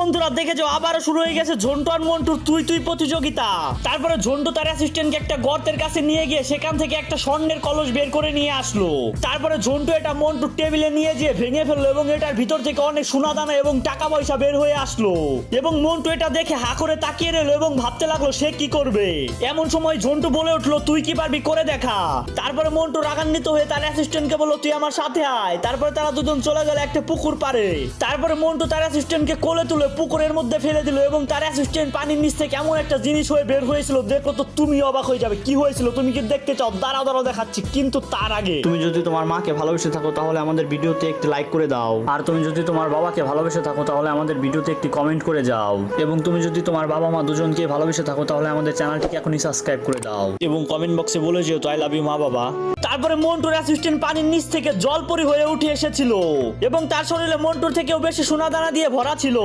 বন্ধুরা দেখে যাও আবারও শুরু হয়ে গেছে ঝন্টু আর মন্টুর তুই তুই প্রতিযোগিতা। তারপরে ঝন্টু তার অ্যাসিস্ট্যান্টকে একটা গর্তের কাছে নিয়ে গিয়ে সেখান থেকে একটা স্বর্ণের কলস বের করে নিয়ে আসলো। তারপরে ঝন্টু এটা মন্টুর টেবিলে নিয়ে গিয়ে ভেঙে ফেললো এবং এটার ভিতর থেকে অনেক সোনা দানা এবং টাকা পয়সা বের হয়ে আসলো। এবং মন্টু এটা দেখে হা করে তাকিয়ে রইলো এবং ভাবতে লাগলো সে কি করবে। এমন সময় ঝন্টু বলে উঠলো তুই কি পারবি করে দেখা। তারপরে মন্টু রাগান্বিত হয়ে তার অ্যাসিস্ট্যান্টকে বললো তুই আমার সাথে আয়। তারপরে তারা দুজন চলে গেল একটা পুকুর পাড়ে। তারপরে মন্টু তার অ্যাসিস্ট্যান্টকে কোলে তুলে পুকুরের মধ্যে ফেলে দিল এবং তার অ্যাসিস্ট্যান্ট পানির নিচ থেকে এমন একটা জিনিস হয়ে বের হয়েছিল দেখো তো তুমি অবাক হয়ে যাবে। কি হয়েছিল তুমি কি দেখতে চাও? দাঁড়াও দাঁড়াও দেখাচ্ছি। কিন্তু তার আগে তুমি যদি তোমার মাকে ভালোবেসে থাকো তাহলে আমাদের ভিডিওতে একটি লাইক করে দাও। আর তুমি যদি তোমার বাবাকে ভালোবেসে থাকো তাহলে আমাদের ভিডিওতে একটি কমেন্ট করে যাও। এবং তুমি যদি তোমার বাবা মা দুজনকে ভালোবেসে থাকো তাহলে আমাদের চ্যানেলটিকে এখনই সাবস্ক্রাইব করে দাও এবং কমেন্ট বক্সে বলে যেও আই লাভ ইউ মা বাবা। তারপরে মন্টুর অ্যাসিস্ট্যান্ট পানির নিচ থেকে জলপরি হয়ে উঠে এসেছিল এবং তার শরীরে মন্টুর থেকেও বেশি সোনা দানা দিয়ে ভরা ছিল।